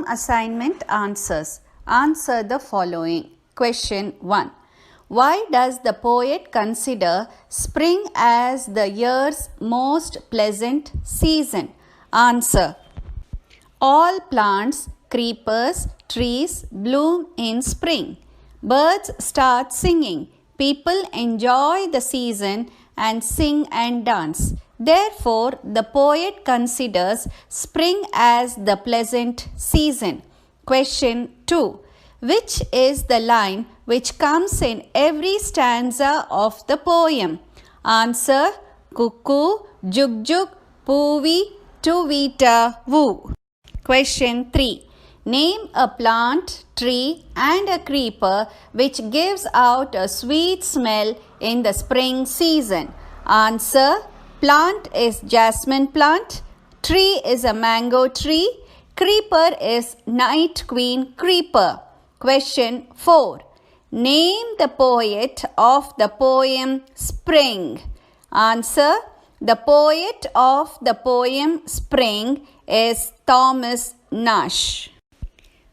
assignment answers. Answer the following. Question 1. Why does the poet consider spring as the year's most pleasant season? Answer. All plants, creepers, trees bloom in spring. Birds start singing. People enjoy the season and sing and dance. Therefore, the poet considers spring as the pleasant season. Question 2. Which is the line which comes in every stanza of the poem? Answer. Cuckoo, jug jug, poovi, tuvita, woo. Question 3. Name a plant, tree and a creeper which gives out a sweet smell in the spring season. Answer. Plant is jasmine plant, tree is a mango tree, creeper is night queen creeper. Question 4. Name the poet of the poem Spring. Answer. The poet of the poem Spring is Thomas Nash.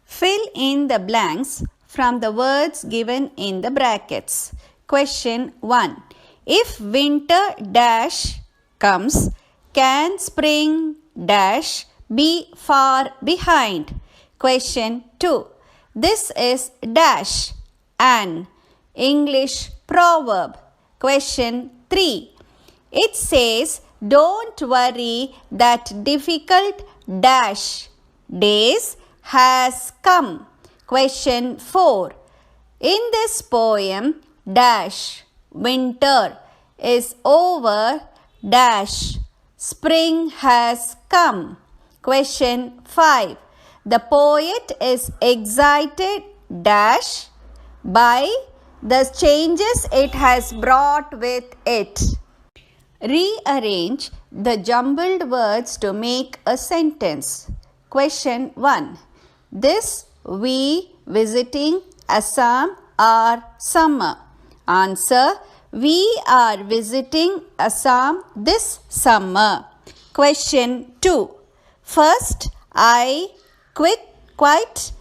Fill in the blanks from the words given in the brackets. Question 1. If winter dash comes, can spring dash be far behind? Question 2. This is dash an English proverb. Question 3. It says, don't worry, that difficult dash days has come. Question 4. In this poem, dash winter is over, dash spring has come. Question 5. The poet is excited dash by the changes it has brought with it. Rearrange the jumbled words to make a sentence. Question 1. This we visiting Assam or summer? Answer. We are visiting Assam this summer. Question 2. First, I quite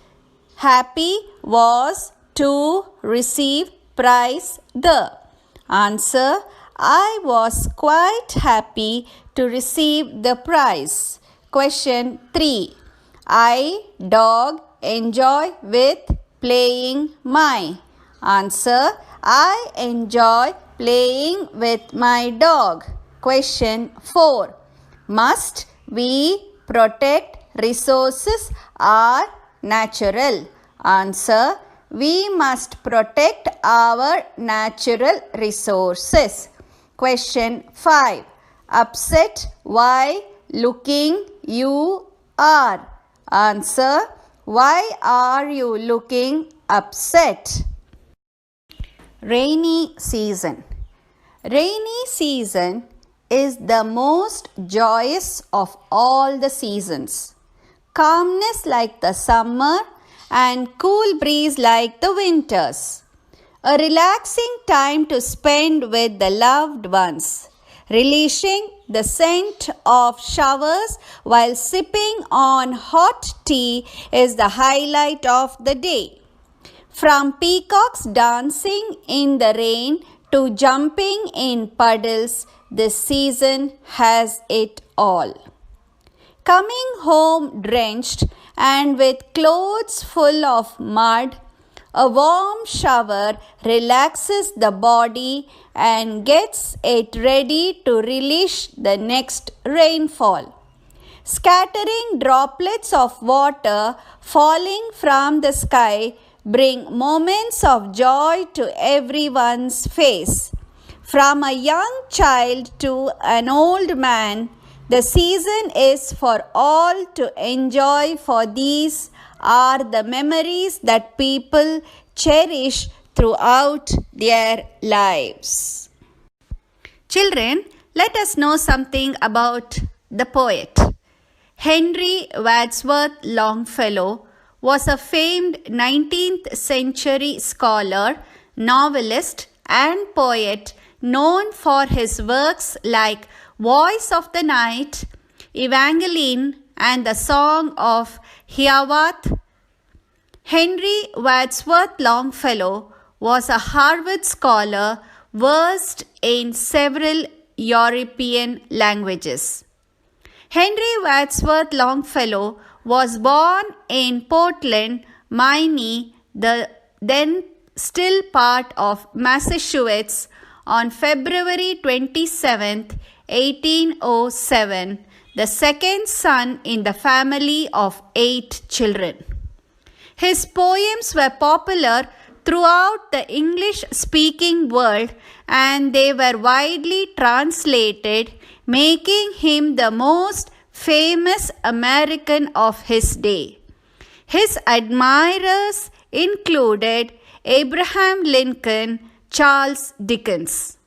happy was to receive prize the. Answer. I was quite happy to receive the prize. Question 3. I dog enjoy with playing my. Answer. I enjoy playing with my dog. Question 4. Must we protect resources are natural? Answer. We must protect our natural resources. Question 5. Upset why looking you are? Answer. Why are you looking upset? Rainy season. Rainy season is the most joyous of all the seasons. Calmness like the summer and cool breeze like the winters. A relaxing time to spend with the loved ones. Relishing the scent of showers while sipping on hot tea is the highlight of the day. From peacocks dancing in the rain to jumping in puddles, this season has it all. Coming home drenched and with clothes full of mud, a warm shower relaxes the body and gets it ready to relish the next rainfall. Scattering droplets of water falling from the sky bring moments of joy to everyone's face. From a young child to an old man, the season is for all to enjoy, for these are the memories that people cherish throughout their lives. Children, let us know something about the poet. Henry Wadsworth Longfellow was a famed 19th century scholar, novelist, and poet known for his works like Voice of the Night, Evangeline, and the Song of Hiawatha. Henry Wadsworth Longfellow was a Harvard scholar versed in several European languages. Henry Wadsworth Longfellow was born in Portland, Maine, the then still part of Massachusetts, on February 27, 1807, the second son in the family of 8 children. His poems were popular throughout the English-speaking world and they were widely translated, making him the most famous American of his day. His admirers included Abraham Lincoln, Charles Dickens.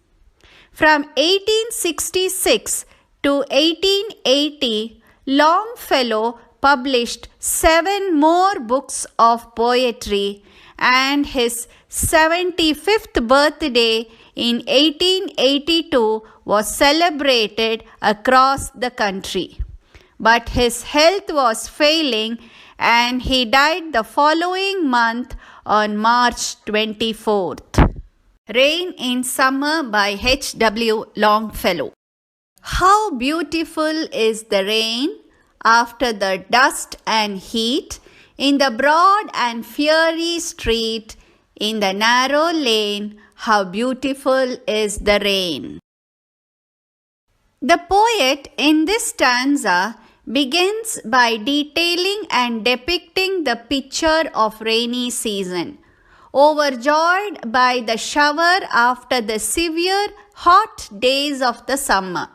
From 1866 to 1880, Longfellow published 7 more books of poetry, and his 75th birthday in 1882 was celebrated across the country. But his health was failing and he died the following month on March 24th. Rain in Summer by H.W. Longfellow. How beautiful is the rain after the dust and heat, in the broad and fiery street, in the narrow lane, how beautiful is the rain. The poet in this stanza begins by detailing and depicting the picture of rainy season. Overjoyed by the shower after the severe hot days of the summer,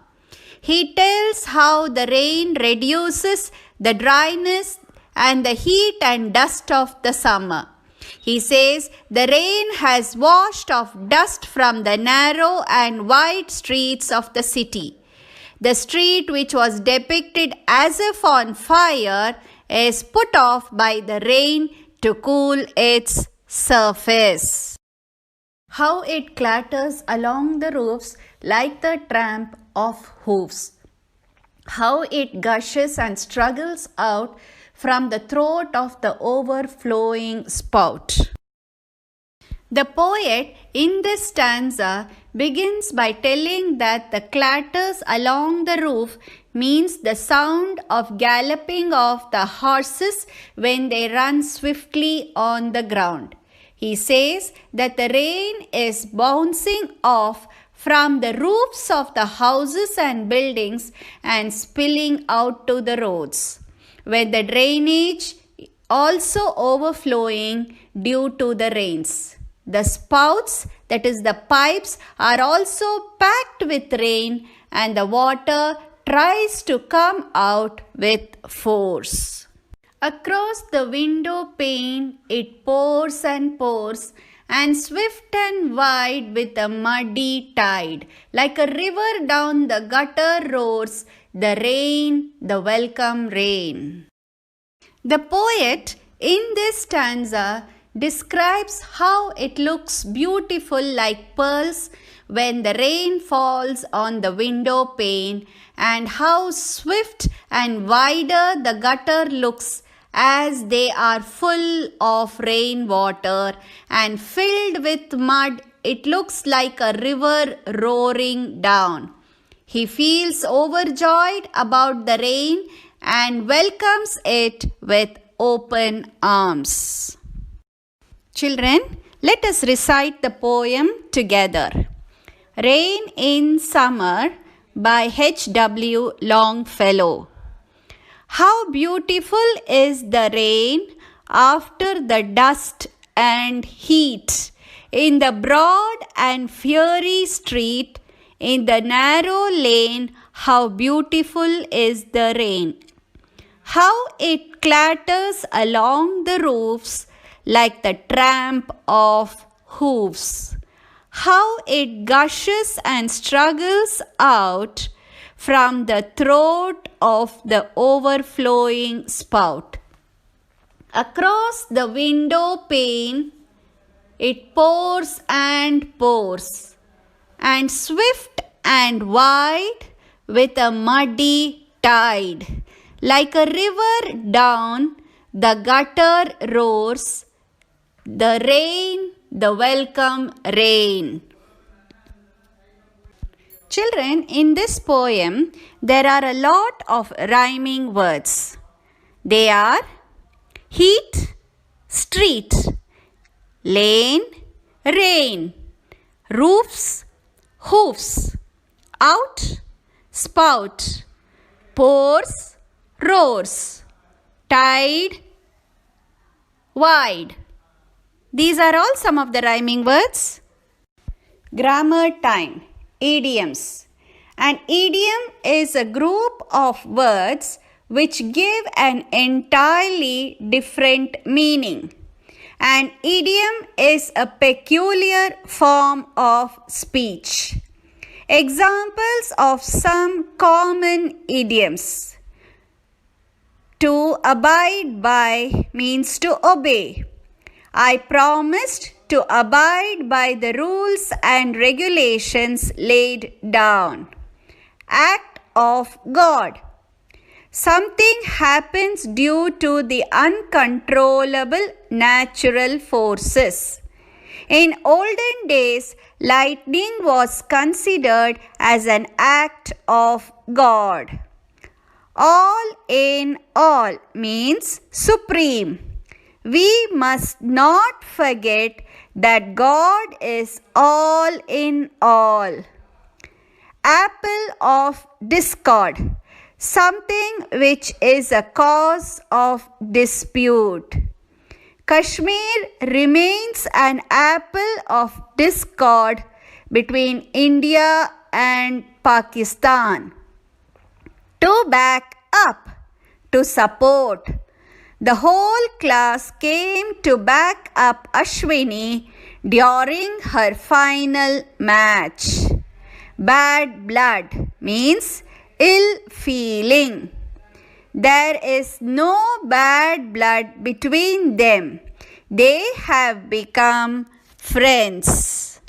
he tells how the rain reduces the dryness and the heat and dust of the summer. He says the rain has washed off dust from the narrow and wide streets of the city. The street, which was depicted as if on fire, is put off by the rain to cool its surface. How it clatters along the roofs like the tramp of hoofs. How it gushes and struggles out from the throat of the overflowing spout. The poet in this stanza begins by telling that the clatters along the roof means the sound of galloping of the horses when they run swiftly on the ground. He says that the rain is bouncing off from the roofs of the houses and buildings and spilling out to the roads, with the drainage also overflowing due to the rains. The spouts, that is the pipes, are also packed with rain and the water tries to come out with force. Across the window pane it pours and pours, and swift and wide with a muddy tide, like a river down the gutter roars the rain, the welcome rain. The poet in this stanza describes how it looks beautiful like pearls when the rain falls on the window pane, and how swift and wider the gutter looks as they are full of rainwater and filled with mud. It looks like a river roaring down. He feels overjoyed about the rain and welcomes it with open arms. Children, let us recite the poem together. Rain in Summer by H.W. Longfellow. How beautiful is the rain after the dust and heat, in the broad and fiery street, in the narrow lane, how beautiful is the rain. How it clatters along the roofs like the tramp of hoofs. How it gushes and struggles out from the throat of the overflowing spout. Across the window pane it pours and pours, and swift and wide with a muddy tide, Like a river down the gutter roars, the rain, the welcome rain. Children, in this poem, there are a lot of rhyming words. They are heat, street, lane, rain, roofs, hoofs, out, spout, pours, roars, tide, wide. These are all some of the rhyming words. Grammar time. Idioms. An idiom is a group of words which give an entirely different meaning. An idiom is a peculiar form of speech. Examples of some common idioms. To abide by means to obey. I promised to abide by the rules and regulations laid down. Act of God. Something happens due to the uncontrollable natural forces. In olden days, lightning was considered as an act of God. All in all means supreme. We must not forget that God is all in all. Apple of discord. Something which is a cause of dispute. Kashmir remains an apple of discord between India and Pakistan. To back up, to support. The whole class came to back up Ashwini during her final match. Bad blood means ill feeling. There is no bad blood between them. They have become friends.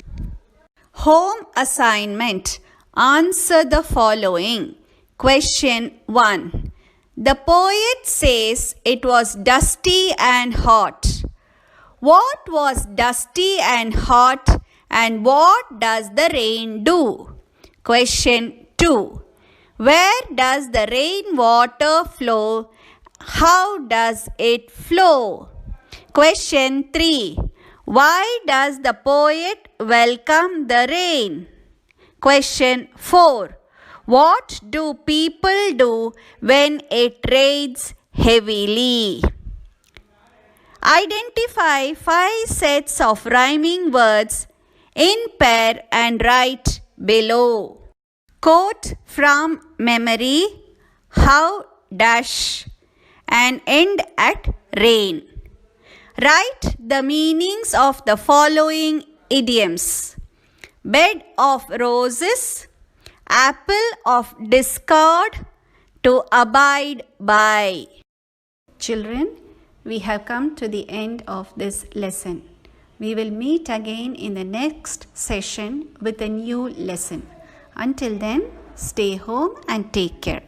Home assignment. Answer the following. Question 1. The poet says it was dusty and hot. What was dusty and hot, and what does the rain do? Question 2. Where does the rainwater flow? How does it flow? Question 3. Why does the poet welcome the rain? Question 4. What do people do when it rains heavily? Identify 5 sets of rhyming words in pair and write below. Quote from memory. How dash and end at rain. Write the meanings of the following idioms. Bed of roses. Apple of discord, to abide by. Children, we have come to the end of this lesson. We will meet again in the next session with a new lesson. Until then, stay home and take care.